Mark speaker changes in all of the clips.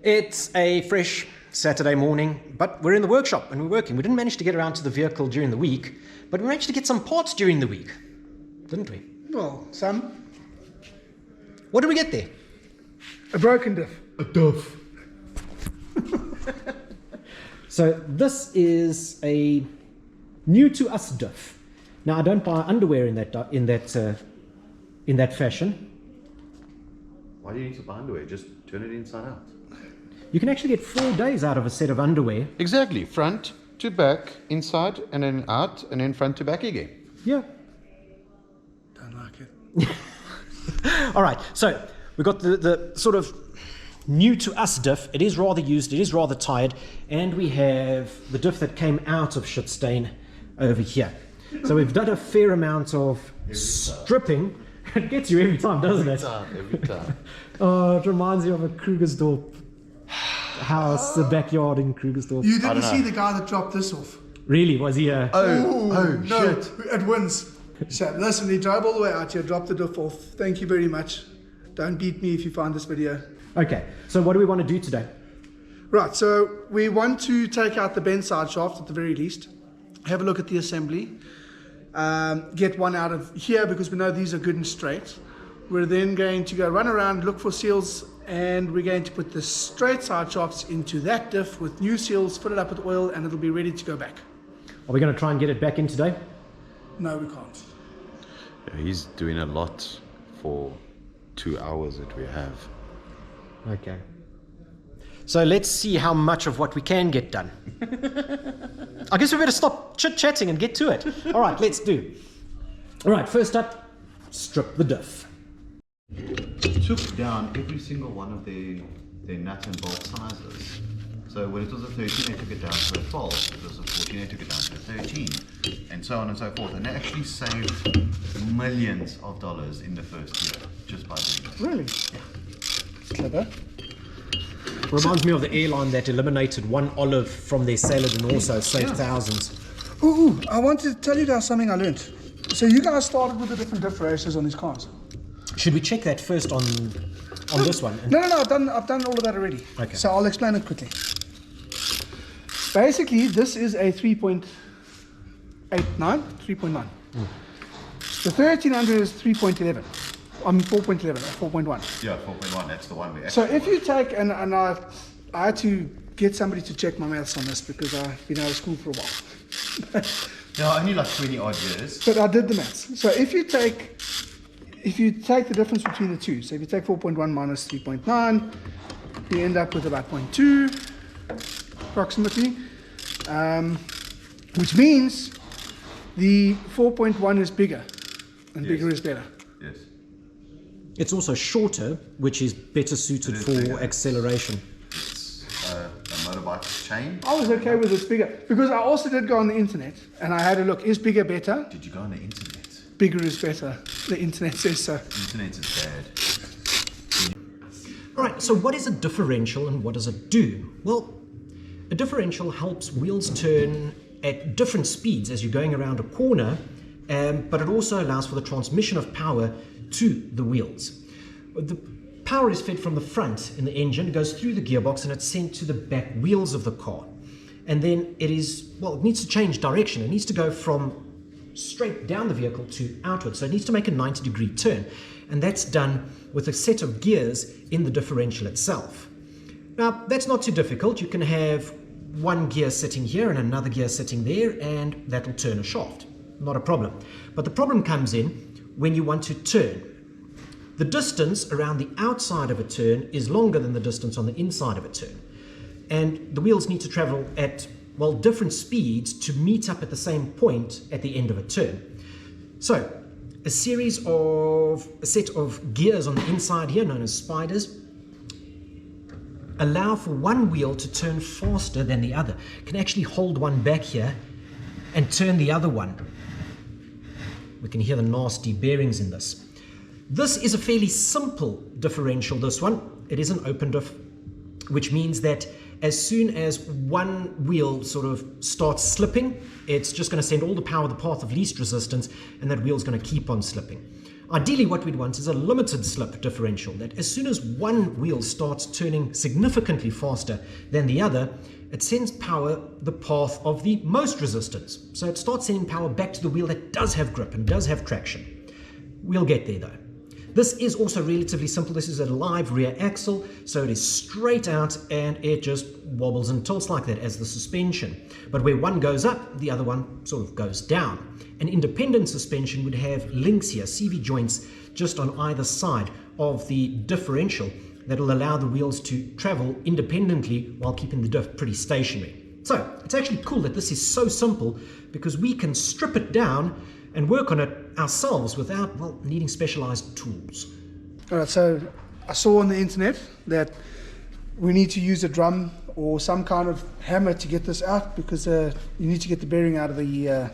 Speaker 1: It's a fresh Saturday morning, but we're in the workshop and we're working. We didn't manage to get around to the vehicle during the week, but we managed to get some parts during the week, didn't we?
Speaker 2: Well, some.
Speaker 1: What did we get there?
Speaker 2: A broken diff.
Speaker 1: A diff. So this is a new to us diff. Now I don't buy underwear in that fashion.
Speaker 3: Why do you need to buy underwear? Just turn it inside out.
Speaker 1: You can actually get 4 days out of a set of underwear.
Speaker 3: Exactly. Front to back, inside, and then out, and then front to back again.
Speaker 1: Yeah.
Speaker 2: Don't like it.
Speaker 1: All right. So we've got the sort of new to us diff. It is rather used. It is rather tired. And we have the diff that came out of Shitstain over here. So we've done a fair amount of stripping. It gets you every time, doesn't it?
Speaker 3: Every time.
Speaker 1: Oh, it reminds me of a Krugersdorp house, the backyard in Krugersdorp.
Speaker 2: You didn't see the guy that dropped this off?
Speaker 1: Really? Was he a...
Speaker 2: No,
Speaker 3: shit.
Speaker 2: It wins. So listen, he drove all the way out here, dropped the diff off. Thank you very much. Don't beat me if you find this video.
Speaker 1: Okay, so what do we want to do today?
Speaker 2: Right, so we want to take out the bend side shaft at the very least. Have a look at the assembly. Get one out of here because we know these are good and straight. We're then going to go run around, look for seals, and we're going to put the straight side shafts into that diff with new seals, fill it up with oil, and it'll be ready to go back.
Speaker 1: Are we going to try and get it back in today?
Speaker 2: No, we can't.
Speaker 3: Yeah, he's doing a lot for 2 hours that we have.
Speaker 1: Okay. So let's see how much of what we can get done. I guess we better stop chit-chatting and get to it. All right, let's do. All right, first up, strip the diff.
Speaker 3: Took down every single one of their nut and bolt sizes. So when it was a 13, they took it down to a 12. If it was a 14, they took it down to a 13, and so on and so forth. And they actually saved millions of dollars in the first year just by doing this.
Speaker 2: Really?
Speaker 3: Yeah.
Speaker 2: Clever.
Speaker 1: Reminds me of the airline that eliminated one olive from their salad and also saved thousands.
Speaker 2: Ooh, I want to tell you guys something I learned. So you guys started with the different diff ratios on these cars.
Speaker 1: Should we check that first on this one?
Speaker 2: No, I've done all of that already.
Speaker 1: Okay.
Speaker 2: So I'll explain it quickly. Basically, this is a 3.89, 3.9. The 1300 is 3.11. I mean 4.11, 4.1.
Speaker 3: Yeah, 4.1, that's the one we actually
Speaker 2: So if you take, and I had to get somebody to check my maths on this because I've been out of school for a while.
Speaker 3: Yeah, only like 20 odd years.
Speaker 2: But I did the maths. So if you take the difference between the two, so if you take 4.1 minus 3.9, you end up with about 0.2 approximately, which means the 4.1 is bigger, and bigger is better.
Speaker 3: Yes.
Speaker 1: It's also shorter, which is better suited for
Speaker 3: bigger.
Speaker 1: acceleration.
Speaker 3: It's a motorbike chain.
Speaker 2: I was okay with it's bigger because I also did go on the internet and I had a look. Is bigger better?
Speaker 3: Did you go on the internet?
Speaker 2: Bigger is better. The internet says so.
Speaker 3: The internet is bad.
Speaker 1: All right, so what is a differential and what does it do? Well, a differential helps wheels turn at different speeds as you're going around a corner, but it also allows for the transmission of power to the wheels. The power is fed from the front in the engine, goes through the gearbox, and it's sent to the back wheels of the car. And then it needs to change direction. It needs to go from straight down the vehicle to outward. So it needs to make a 90-degree turn. And that's done with a set of gears in the differential itself. Now, that's not too difficult. You can have one gear sitting here and another gear sitting there, and that'll turn a shaft. Not a problem. But the problem comes in when you want to turn. The distance around the outside of a turn is longer than the distance on the inside of a turn. And the wheels need to travel at, different speeds to meet up at the same point at the end of a turn. So, a set of gears on the inside here, known as spiders, allow for one wheel to turn faster than the other. You can actually hold one back here and turn the other one. We can hear the nasty bearings in this. This is a fairly simple differential, this one. It is an open diff, which means that as soon as one wheel sort of starts slipping, it's just going to send all the power the path of least resistance, and that wheel's going to keep on slipping. Ideally what we'd want is a limited slip differential, that as soon as one wheel starts turning significantly faster than the other, it sends power the path of the most resistance. So it starts sending power back to the wheel that does have grip and does have traction. We'll get there though. This is also relatively simple. This is a live rear axle, so it is straight out and it just wobbles and tilts like that as the suspension. But where one goes up, the other one sort of goes down. An independent suspension would have links here, CV joints, just on either side of the differential that will allow the wheels to travel independently while keeping the diff pretty stationary. So it's actually cool that this is so simple because we can strip it down and work on it ourselves without, well, needing specialized tools.
Speaker 2: All right, so I saw on the internet that we need to use a drum or some kind of hammer to get this out because you need to get the bearing out of the,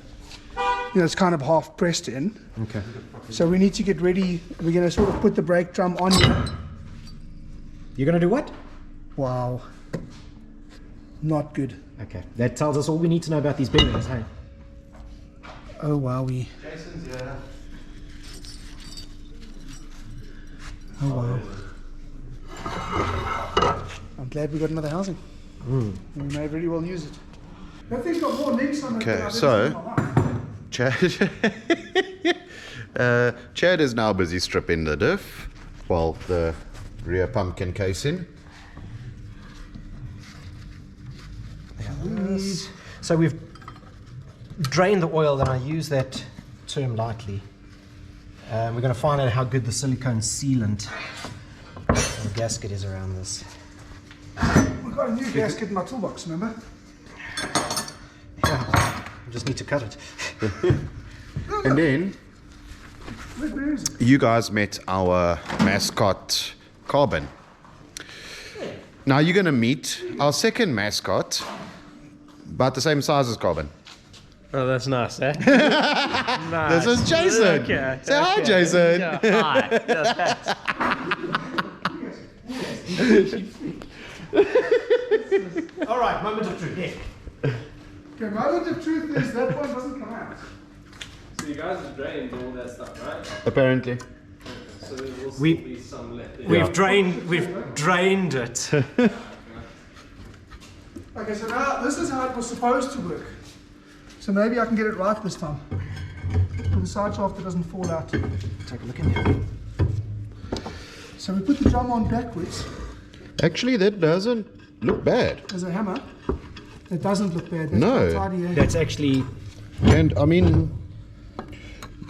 Speaker 2: it's kind of half pressed in.
Speaker 1: Okay.
Speaker 2: So we need to get ready. We're going to sort of put the brake drum on here.
Speaker 1: You're going to do what?
Speaker 2: Wow. Not good.
Speaker 1: Okay, that tells us all we need to know about these bearings, hey?
Speaker 2: Oh, wowie.
Speaker 3: Jason's here.
Speaker 2: Oh, wow. I'm glad we got another housing. We may really well use it. That thing's got more links on it.
Speaker 3: Okay,
Speaker 2: than I've
Speaker 3: so-
Speaker 2: ever seen in my life.
Speaker 3: Chad is now busy stripping the diff, well, the rear pumpkin casing.
Speaker 1: So we've drained the oil, and I use that term lightly. We're going to find out how good the silicone sealant and gasket is around this.
Speaker 2: We've got a new gasket in my toolbox, remember?
Speaker 1: Yeah, we just need to cut it.
Speaker 3: And then
Speaker 2: Where is it?
Speaker 3: you guys met our mascot, Carbon. Now you're going to meet our second mascot, about the same size as Carbon.
Speaker 4: Oh, that's nice, eh? Nice.
Speaker 3: This is Jason.
Speaker 4: Okay.
Speaker 3: Say hi, Jason.
Speaker 4: Yeah, hi. Yeah, thanks.
Speaker 1: All right, moment of truth. Yeah.
Speaker 2: Okay, moment of truth is that one doesn't come out.
Speaker 4: So you guys have drained all that stuff, right?
Speaker 3: Apparently.
Speaker 4: So there will still
Speaker 1: We-
Speaker 4: be some left there.
Speaker 1: We've drained it.
Speaker 2: Okay, so now this is how it was supposed to work. So maybe I can get it right this time. With the side shaft that doesn't fall out.
Speaker 1: Take a look in there.
Speaker 2: So we put the drum on backwards.
Speaker 3: Actually, that doesn't look bad.
Speaker 2: There's a hammer. It doesn't look bad. That's
Speaker 3: No.
Speaker 2: quite tidy, eh?
Speaker 1: That's actually.
Speaker 3: And I mean,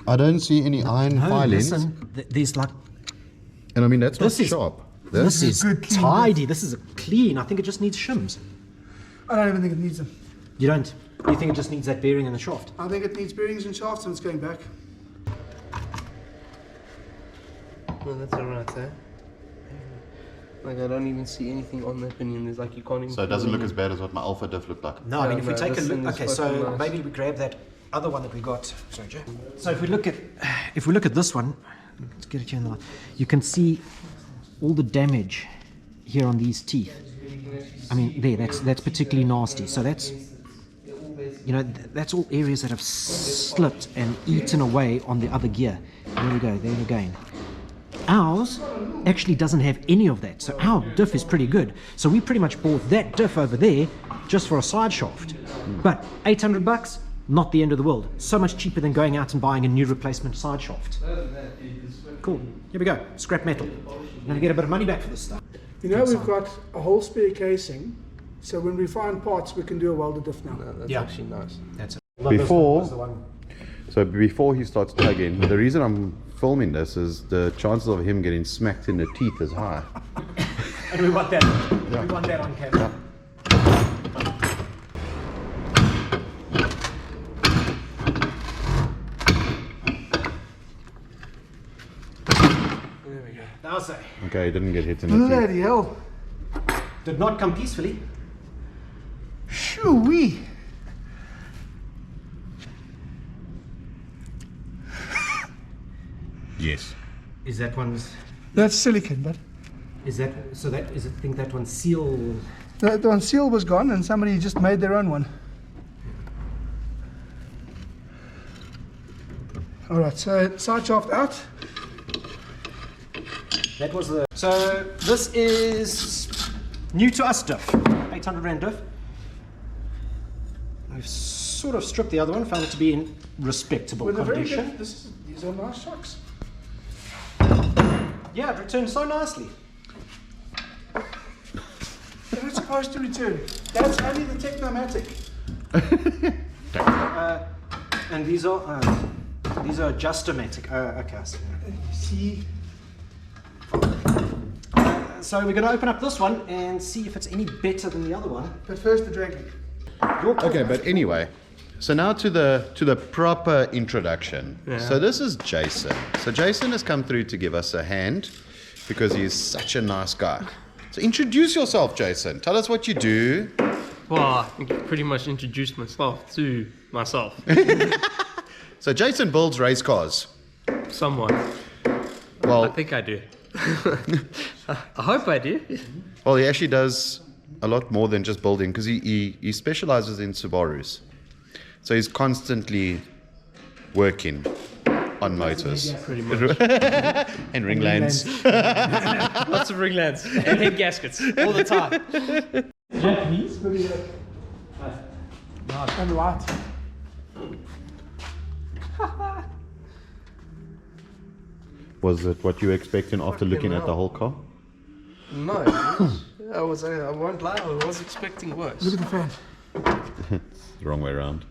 Speaker 3: I don't see any iron
Speaker 1: No,
Speaker 3: filings.
Speaker 1: listen, there's like.
Speaker 3: And I mean, that's not
Speaker 1: This is-
Speaker 3: sharp.
Speaker 1: This is
Speaker 2: good, clean
Speaker 1: tidy. This is a clean. I think it just needs shims.
Speaker 2: I don't even think it needs them.
Speaker 1: You don't? You think it just needs that bearing in the shaft?
Speaker 2: I think it needs bearings and shafts and it's going back.
Speaker 4: No, that's alright, eh? Like, I don't even see anything on the pinion. There's like, you can't even.
Speaker 3: So it doesn't look as bad as what my Alpha diff looked like.
Speaker 1: No, I mean, if we
Speaker 4: no,
Speaker 1: take a
Speaker 4: this
Speaker 1: look.
Speaker 4: thing is
Speaker 1: Okay,
Speaker 4: fucking
Speaker 1: so
Speaker 4: nice.
Speaker 1: maybe we grab that other one that we got. Sorry, Joe. So if we look at this one, let's get it here in the light. You can see all the damage here on these teeth. I mean, there. That's particularly nasty. So that's. You know, that's all areas that have slipped and eaten away on the other gear. There we go, there again. Ours actually doesn't have any of that, so our diff is pretty good. So we pretty much bought that diff over there just for a side shaft. But $800, not the end of the world. So much cheaper than going out and buying a new replacement side shaft. Cool, here we go, scrap metal. You're gonna get a bit of money back for this stuff.
Speaker 2: You know, we've got a whole spare casing. So when we find parts, we can do a welded diff now.
Speaker 4: No, that's
Speaker 1: Yeah.
Speaker 4: actually nice.
Speaker 1: That's it.
Speaker 3: So before he starts tugging, the reason I'm filming this is the chances of him getting smacked in the teeth is high.
Speaker 1: And we want that. We want that on camera.
Speaker 4: There we go.
Speaker 1: Now say,
Speaker 3: Okay, he didn't get hit in the teeth.
Speaker 2: Bloody hell.
Speaker 1: did not come peacefully.
Speaker 2: Shoo-wee.
Speaker 3: Yes.
Speaker 1: Is that one's?
Speaker 2: That's silicon, but
Speaker 1: Is that so? That is. I think that one's seal.
Speaker 2: the one seal was gone and somebody just made their own one. All right, so side shaft out.
Speaker 1: That was the... So this is new to us diff, 800 Rand diff. We've sort of stripped the other one, found it to be in respectable
Speaker 2: With a very
Speaker 1: condition.
Speaker 2: good, these are nice shocks.
Speaker 1: Yeah, it returned so nicely.
Speaker 2: They're not supposed to return. That's only the Technomatic.
Speaker 1: And these are Adjustomatic. Okay, I see.
Speaker 2: See,
Speaker 1: So we're going to open up this one and see if it's any better than the other one.
Speaker 2: but first the dragon.
Speaker 3: Okay, but anyway, so now to the proper introduction.
Speaker 4: Yeah.
Speaker 3: So this is Jason. So Jason has come through to give us a hand because he's such a nice guy. So introduce yourself, Jason. Tell us what you do.
Speaker 4: Well, I pretty much introduced myself to myself.
Speaker 3: So Jason builds race cars.
Speaker 4: Somewhat.
Speaker 3: Well,
Speaker 4: I think I do. I hope I do.
Speaker 3: well, he actually does a lot more than just building because he specializes in Subarus. So he's constantly working on motors
Speaker 4: Pretty much.
Speaker 3: and ringlands.
Speaker 4: Lots of ring lands and head gaskets all the time.
Speaker 2: Japanese? And white.
Speaker 3: Was it what you were expecting after looking at the whole car?
Speaker 4: No, I won't lie, I was expecting worse.
Speaker 2: Look at the fan.
Speaker 3: The wrong way around.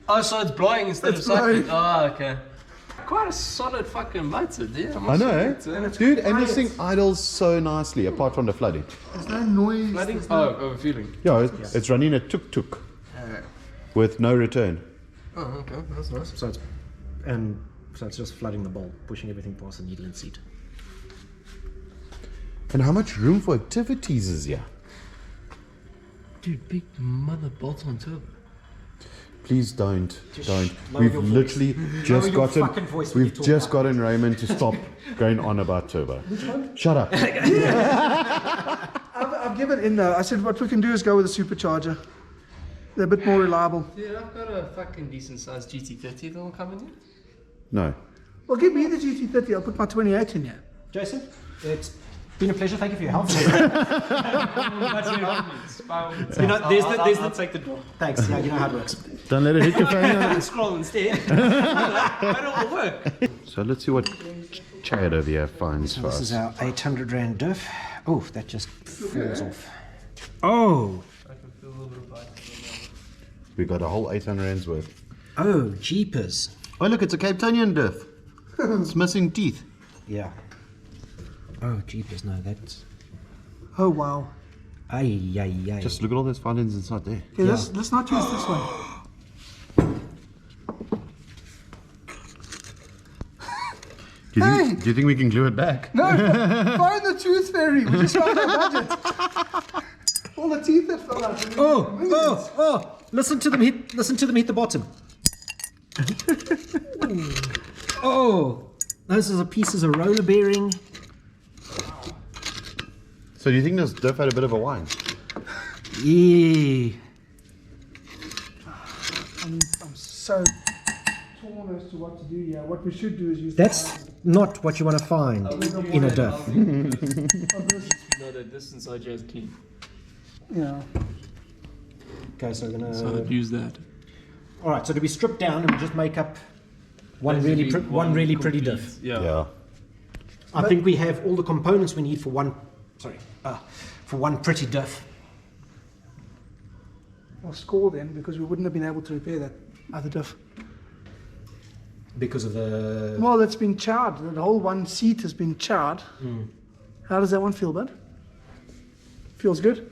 Speaker 4: Oh, so it's blowing instead
Speaker 2: It's
Speaker 4: of cycling.
Speaker 2: blowing.
Speaker 4: Oh, okay. Quite a solid fucking motor, dude.
Speaker 3: I know, eh? Dude, and this
Speaker 2: quiet.
Speaker 3: thing idles so nicely apart from the flooding.
Speaker 2: There's no noise.
Speaker 4: Flooding?
Speaker 2: there's no-
Speaker 4: Oh, overfueling.
Speaker 3: Yeah, it's running a tuk-tuk with no return.
Speaker 4: Oh, okay, that's nice.
Speaker 1: So it's just flooding the bowl, pushing everything past the needle and seat.
Speaker 3: And how much room for activities is here?
Speaker 4: Dude, big mother bolt on turbo.
Speaker 3: Please don't.
Speaker 1: lower
Speaker 3: We've
Speaker 1: your voice.
Speaker 3: literally just
Speaker 1: your fucking voice when you
Speaker 3: we've
Speaker 1: talk
Speaker 3: just
Speaker 1: about
Speaker 3: gotten Raymond to stop going on about turbo. Shut up.
Speaker 2: I've given in though. I said what we can do is go with a supercharger. They're a bit more reliable.
Speaker 4: Dude, I've got a fucking decent sized GT30 that'll come in here.
Speaker 3: No.
Speaker 2: Well, give me the GT30. I'll put my 28 in here.
Speaker 1: Jason, it's been a pleasure. Thank you for your help.
Speaker 4: I'll take the door.
Speaker 1: Thanks. Yeah, you know how it works.
Speaker 3: Don't let it hit your face.
Speaker 4: Scroll instead. But it will work.
Speaker 3: So let's see what Chad over here finds for
Speaker 1: This is
Speaker 3: us.
Speaker 1: our 800 Rand diff. Oh, that just falls off. Oh,
Speaker 4: I can feel a little bit of bite.
Speaker 3: We got a whole 800 rands worth.
Speaker 1: oh, jeepers.
Speaker 3: Oh look, it's a Cape Townian diff. It's missing teeth.
Speaker 1: Yeah. Oh, jeepers. No, that's.
Speaker 2: Oh wow.
Speaker 1: Ay, ay, ay.
Speaker 3: Just look at all those filings inside there.
Speaker 2: Okay, let's not use this one.
Speaker 3: Do you think we can glue it back?
Speaker 2: No, find the tooth fairy. We just found our budget. All the teeth that fell out.
Speaker 1: Oh! Listen to them hit. Listen to them hit the bottom. Oh, those are the pieces of roller bearing.
Speaker 3: So do you think this diff had a bit of a whine?
Speaker 1: Yeah.
Speaker 2: I'm so torn as to what to do here. What we should do is use.
Speaker 1: That's not what you want to find in a diff.
Speaker 4: We know that distance I just clean.
Speaker 2: Yeah.
Speaker 1: Okay, so we're gonna.
Speaker 4: So I'd use that.
Speaker 1: All right. So do we strip down and we just make up one really pretty diff?
Speaker 4: Yeah.
Speaker 1: I think we have all the components we need for one. Sorry, for one pretty diff.
Speaker 2: I'll score then because we wouldn't have been able to repair that other diff.
Speaker 1: Because of the.
Speaker 2: Well, it's been charred. The whole one seat has been charred. How does that one feel, bud? Feels good.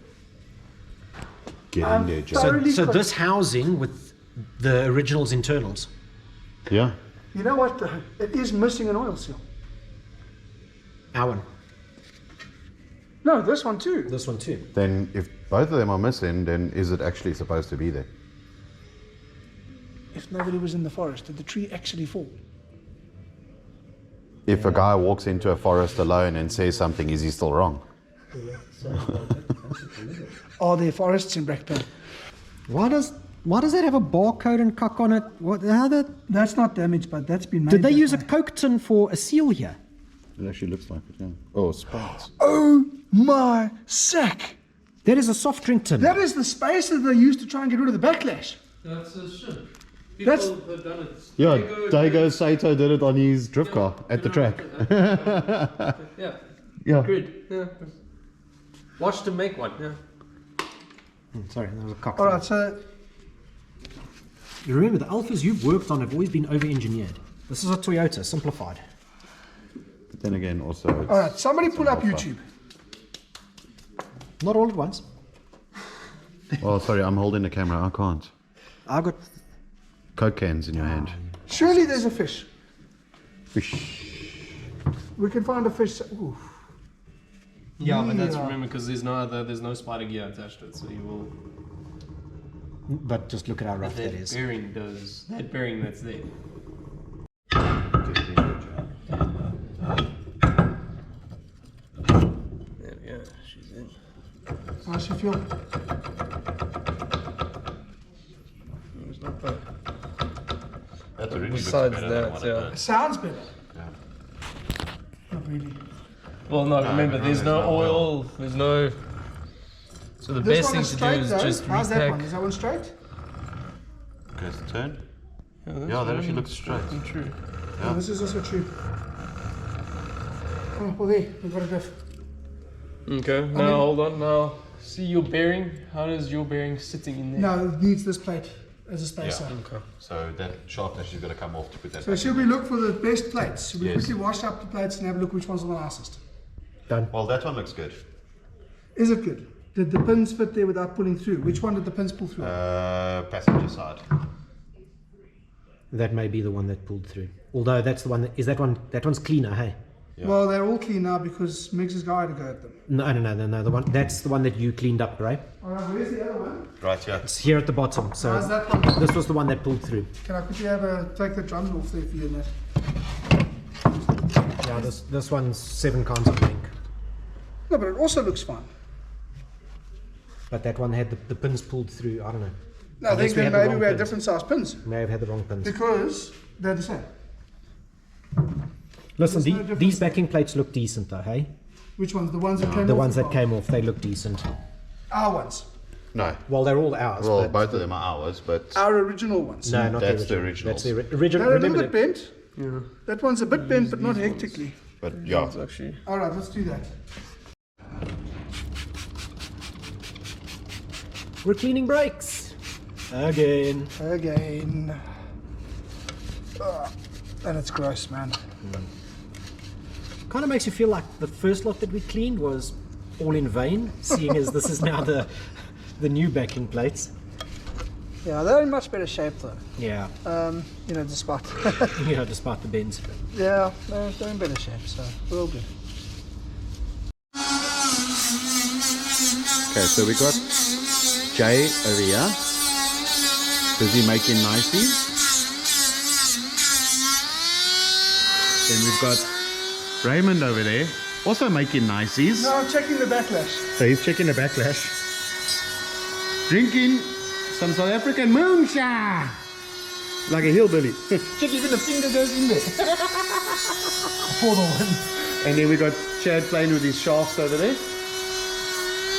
Speaker 3: Get in there, Joe.
Speaker 2: Thoroughly
Speaker 1: So
Speaker 2: con-
Speaker 1: this housing with the original's internals.
Speaker 3: Yeah.
Speaker 2: You know what? It is missing an oil seal.
Speaker 1: Our one.
Speaker 2: No, this one too.
Speaker 1: This one too.
Speaker 3: Then if both of them are missing, then is it actually supposed to be there?
Speaker 2: If nobody was in the forest, did the tree actually fall?
Speaker 3: If a guy walks into a forest alone and says something, is he still wrong?
Speaker 2: Are there forests in Blackburn?
Speaker 1: Why does that have a barcode and cock on it? What? How that?
Speaker 2: That's not damaged, but that's been made.
Speaker 1: Did they
Speaker 2: that
Speaker 1: use a
Speaker 2: way.
Speaker 1: Coke tin for a seal here?
Speaker 3: It actually looks like it, yeah. Oh, sprouts.
Speaker 2: Oh my sack!
Speaker 1: That is a soft drink tin.
Speaker 2: That is the spacer they used to try and get rid of the backlash.
Speaker 4: That's a shit.
Speaker 2: That's-
Speaker 4: People have done it.
Speaker 3: Yeah, Daigo Saito did it on his drift car at the track.
Speaker 4: Yeah.
Speaker 3: Yeah.
Speaker 4: Good. Yeah. Watched him make one. Yeah.
Speaker 1: Sorry, that was a cock.
Speaker 2: Alright, so
Speaker 1: You remember, the Alphas you've worked on have always been over-engineered. This is a Toyota, simplified.
Speaker 3: But then again, also.
Speaker 2: alright, somebody pull up YouTube.
Speaker 1: Not all at once.
Speaker 3: Oh, sorry, I'm holding the camera. I can't.
Speaker 1: I got...
Speaker 3: Coke cans in your hand.
Speaker 2: Surely there's a fish.
Speaker 3: Fish.
Speaker 2: We can find a fish. Ooh.
Speaker 4: Yeah, but that's
Speaker 2: Yeah.
Speaker 4: remember because there's no spider gear attached to it, so you will.
Speaker 1: But just look at how rough that is.
Speaker 4: Bearing does that bearing that's there. There we go. She's in.
Speaker 2: How does she feel?
Speaker 4: It's not bad.
Speaker 3: That's really
Speaker 4: Besides that, yeah.
Speaker 2: It sounds better. Not really.
Speaker 4: Well, no, remember, there's no oil, there's no. So the
Speaker 2: This
Speaker 4: best
Speaker 2: one
Speaker 4: thing
Speaker 2: is
Speaker 4: to do
Speaker 2: straight
Speaker 4: is
Speaker 2: though.
Speaker 4: just
Speaker 2: How's that one?
Speaker 4: repack.
Speaker 2: Is that one straight?
Speaker 3: Okay, it's the turn.
Speaker 4: that's
Speaker 3: Yeah, that
Speaker 4: one
Speaker 3: actually looks straight.
Speaker 4: fucking True.
Speaker 2: Oh, this is also true. Oh, well there, we've got a diff.
Speaker 4: Okay, now hold on. Now, see your bearing. How does your bearing sitting in there?
Speaker 2: No, it needs this plate as a spacer.
Speaker 4: Okay.
Speaker 3: So that shaft actually got to come off to put that
Speaker 2: So
Speaker 3: back
Speaker 2: should
Speaker 3: in.
Speaker 2: we look for the best plates? Should we
Speaker 3: Yes.
Speaker 2: quickly wash up the plates and have a look which one's the nicest?
Speaker 1: Done.
Speaker 3: Well, that one looks good.
Speaker 2: Is it good? Did the pins fit there without pulling through? Which one did the pins pull through?
Speaker 3: Passenger side.
Speaker 1: That may be the one that pulled through. Although that's the one that... Is that one... That one's cleaner, hey?
Speaker 3: Yeah.
Speaker 2: Well, they're all clean now because Miggs' guy had to go at them.
Speaker 1: No. The one... That's the one that you cleaned up, right?
Speaker 2: Alright, where's the other one?
Speaker 3: Right, yeah.
Speaker 1: It's here at the bottom.
Speaker 2: How's
Speaker 1: So
Speaker 2: that one?
Speaker 1: this was the one that pulled through.
Speaker 2: Can I quickly take the drums off there for you and that?
Speaker 1: Yeah, this one's 7 kinds of link.
Speaker 2: No, but it also looks fine.
Speaker 1: But that one had the pins pulled through. I don't know.
Speaker 2: No, I
Speaker 1: Unless
Speaker 2: think
Speaker 1: we
Speaker 2: then
Speaker 1: had the
Speaker 2: maybe
Speaker 1: wrong
Speaker 2: we had
Speaker 1: pins.
Speaker 2: different size pins.
Speaker 1: May have had the wrong pins.
Speaker 2: Because they're the same.
Speaker 1: Listen,
Speaker 2: There's no difference.
Speaker 1: these backing plates look decent though, hey?
Speaker 2: Which ones? The ones that came
Speaker 1: The
Speaker 2: off
Speaker 1: ones that
Speaker 2: bar?
Speaker 1: came off, they look decent.
Speaker 2: Our ones.
Speaker 3: No.
Speaker 1: Well, they're all ours.
Speaker 3: Well,
Speaker 1: but
Speaker 3: both of them are ours, but
Speaker 2: Our original ones.
Speaker 1: no, not
Speaker 3: That's
Speaker 1: the
Speaker 3: the
Speaker 1: original. That's the
Speaker 3: originals.
Speaker 1: original.
Speaker 2: They're a little
Speaker 1: Remember
Speaker 2: bit
Speaker 1: that-
Speaker 2: bent.
Speaker 4: Yeah.
Speaker 2: That one's a bit bent, but not hectically.
Speaker 3: but yeah.
Speaker 4: It's actually.
Speaker 2: Alright, let's do that.
Speaker 1: We're cleaning brakes again.
Speaker 2: Again. And it's gross, man.
Speaker 1: Kind of makes you feel like the first lot that we cleaned was all in vain, seeing as this is now the new backing plates.
Speaker 2: Yeah, they're in much better shape though.
Speaker 1: Yeah,
Speaker 2: Despite.
Speaker 1: despite the bends.
Speaker 2: Yeah, they're in better shape, so we're all good.
Speaker 3: Okay, so we got Jay over here, busy making niceies. Then we've got Raymond over there, also making niceies.
Speaker 2: No, I'm checking the backlash.
Speaker 3: So he's checking the backlash. Drinking some South African moonshine. Like a hillbilly.
Speaker 2: Check, even the finger goes in there. For the one.
Speaker 3: And then we got Chad playing with his shafts over there.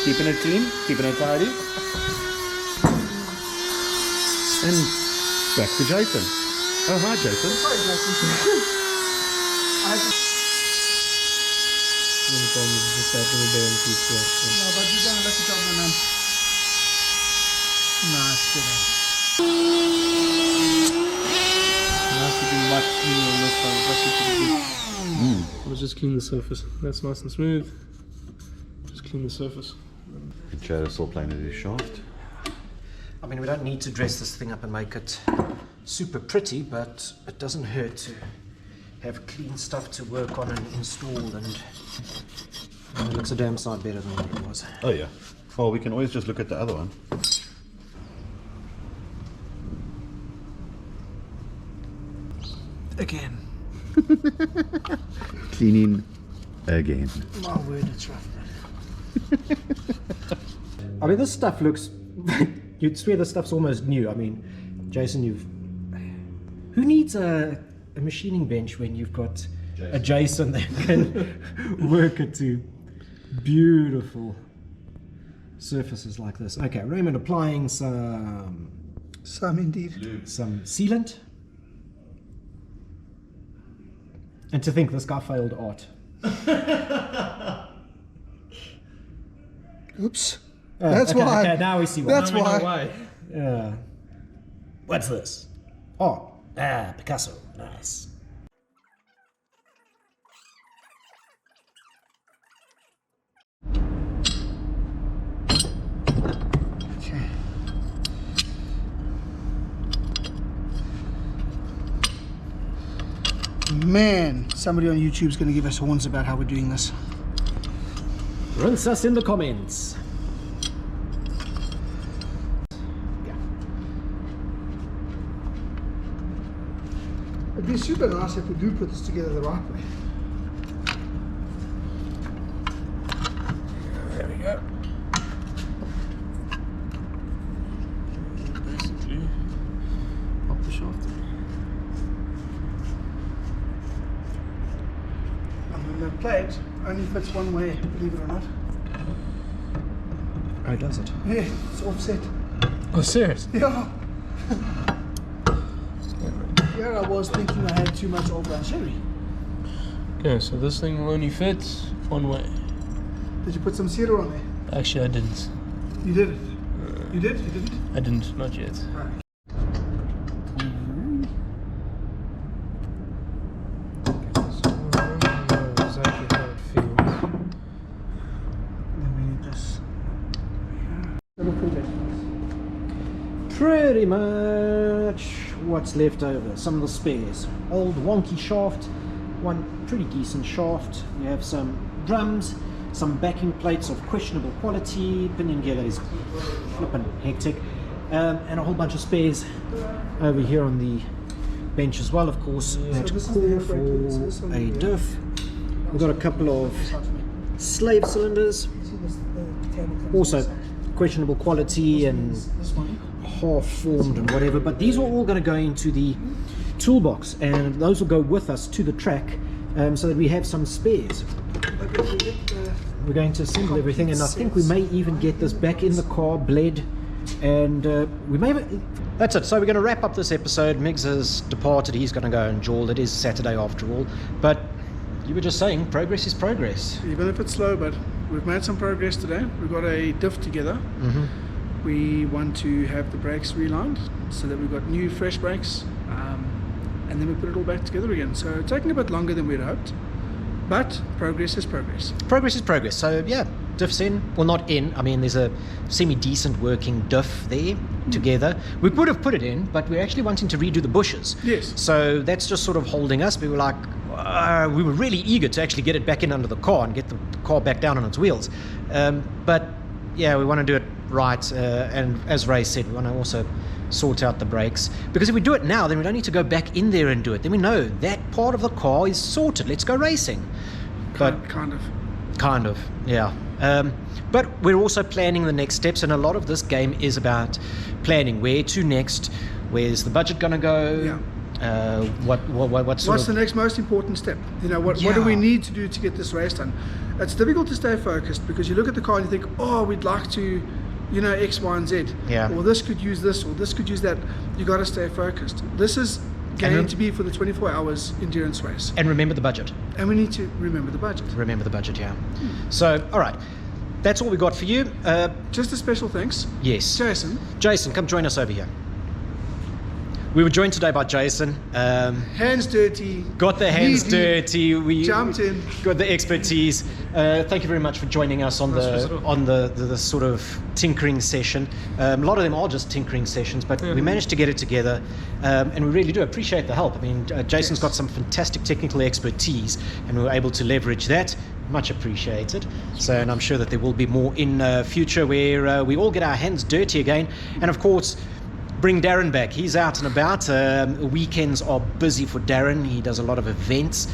Speaker 3: Keeping it clean, keeping it tidy. And back to Jason. Oh, hi Jason.
Speaker 2: Sorry, Jason.
Speaker 4: The only problem is just that little bearing piece there. So.
Speaker 2: No, but you're going to let the job go, man. Nice, good.
Speaker 4: Nice to be much cleaner on this one. It's actually pretty good. Let's just clean the surface. That's nice and smooth. Just clean the surface.
Speaker 3: And Chad is still playing with his shaft.
Speaker 1: I mean, we don't need to dress this thing up and make it super pretty, but it doesn't hurt to have clean stuff to work on and install, and it looks a damn sight better than what it was.
Speaker 3: Oh yeah. Well, we can always just look at the other one.
Speaker 2: Again.
Speaker 3: Cleaning again.
Speaker 2: My word, it's rough.
Speaker 1: I mean, this stuff looks... You'd swear this stuff's almost new. I mean, Jason, who needs a machining bench when you've got a Jason that can work it to beautiful surfaces like this. Okay, Raymond applying some
Speaker 2: indeed.
Speaker 1: some sealant. And to think this guy failed art.
Speaker 2: Oops. That's
Speaker 1: okay,
Speaker 2: why.
Speaker 1: Okay, now we see why.
Speaker 2: That's why.
Speaker 1: Yeah. What's this? Oh, Picasso. Nice.
Speaker 2: Okay. Man, somebody on YouTube's going to give us horns about how we're doing this.
Speaker 1: Rinse us in the comments.
Speaker 2: It'd be super nice if we do put this together the right way.
Speaker 4: There we go. Basically, pop the shaft in.
Speaker 2: And the plate only fits one way, believe it or not.
Speaker 1: Oh, does it?
Speaker 2: Yeah, it's offset.
Speaker 4: Oh, serious?
Speaker 2: Yeah. Here I was thinking I had too much old brown sherry.
Speaker 4: Okay, so this thing will only fit one way.
Speaker 2: Did you put some cedar on there?
Speaker 4: Actually, I didn't.
Speaker 2: You did it. You did? You didn't?
Speaker 4: I didn't, not yet.
Speaker 2: Right.
Speaker 4: So I don't know exactly how it feels.
Speaker 2: Then we need this. Little fillet.
Speaker 1: Pretty much what's left over. Some of the spares. Old wonky shaft, one pretty decent shaft. We have some drums, some backing plates of questionable quality. Pinion gear is flippin' hectic, and a whole bunch of spares over here on the bench as well, of course. That
Speaker 2: this is
Speaker 1: call
Speaker 2: the brake, so this
Speaker 1: for
Speaker 2: one
Speaker 1: a
Speaker 2: here.
Speaker 1: diff. We've got a couple of slave cylinders,
Speaker 2: See this, the table comes
Speaker 1: also
Speaker 2: inside.
Speaker 1: questionable quality and
Speaker 2: This one.
Speaker 1: half formed and whatever, but these are all going to go into the toolbox, and those will go with us to the track, so that we have some spares.
Speaker 2: But if we get the
Speaker 1: We're going to assemble everything, and I think we may even get this back in the car, bled, and we may that's it. So we're going to wrap up this episode. Miggs has departed. He's going to go and jawl. It is Saturday after all, but you were just saying progress is progress.
Speaker 2: even if it's slow, but we've made some progress today. We've got a diff together. We want to have the brakes relined so that we've got new fresh brakes, and then we put it all back together again. So taking a bit longer than we'd hoped, but progress is progress.
Speaker 1: Progress is progress. So yeah, diff's in. Well, not in. I mean, there's a semi-decent working diff there together. We would have put it in, but we're actually wanting to redo the bushes.
Speaker 2: Yes.
Speaker 1: So that's just sort of holding us. We were like, we were really eager to actually get it back in under the car and get the car back down on its wheels. But yeah, we want to do it right. And as Ray said, we want to also sort out the brakes, because if we do it now, then we don't need to go back in there and do it. Then we know that part of the car is sorted. Let's go racing. But
Speaker 2: Kind of.
Speaker 1: Yeah. But we're also planning the next steps, and a lot of this game is about planning. Where to next? Where's the budget going to go?
Speaker 2: Yeah.
Speaker 1: What's
Speaker 2: What's the next most important step? You know, what do
Speaker 1: Yeah.
Speaker 2: we need to do to get this race done? It's difficult to stay focused because you look at the car and you think, oh, we'd like to, you know, X, Y, and Z.
Speaker 1: Yeah.
Speaker 2: Or this could use this, or this could use that. You got to stay focused. This is going to be for the 24 hours endurance race.
Speaker 1: And remember the budget.
Speaker 2: And we need to remember the budget.
Speaker 1: Remember the budget, yeah. So, all right. That's all we got for you.
Speaker 2: Just a special thanks.
Speaker 1: Yes.
Speaker 2: Jason,
Speaker 1: come join us over here. We were joined today by Jason.
Speaker 2: hands dirty.
Speaker 1: Got the hands
Speaker 2: knee deep,
Speaker 1: dirty. We
Speaker 2: jumped in.
Speaker 1: Got the expertise. Thank you very much for joining us on the sort of tinkering session. A lot of them are just tinkering sessions, but we managed to get it together, and we really do appreciate the help. I mean, Jason's got some fantastic technical expertise, and we were able to leverage that. Much appreciated. So, and I'm sure that there will be more in future where we all get our hands dirty again, and of course, bring Darren back. He's out and about. Weekends are busy for Darren. He does a lot of events.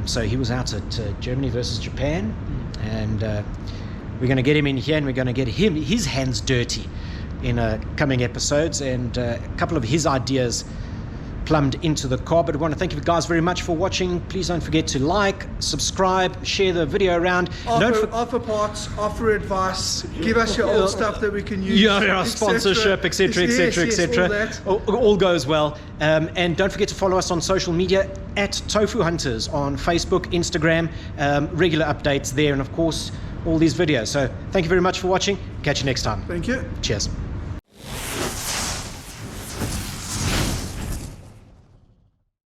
Speaker 1: So he was out at Germany versus Japan. And we're going to get him in here, and we're going to get his hands dirty in coming episodes. And a couple of his ideas plumbed into the car. But I want to thank you guys very much for watching. Please don't forget to like, subscribe, share the video around.
Speaker 2: Offer parts, offer advice, give us your old stuff that we can use.
Speaker 1: Yeah, sponsorship, etc., etc., etc. All goes well. And don't forget to follow us on social media at Tofu Hunters on Facebook, Instagram, regular updates there, and of course all these videos. So thank you very much for watching. Catch you next time.
Speaker 2: Thank you.
Speaker 1: Cheers.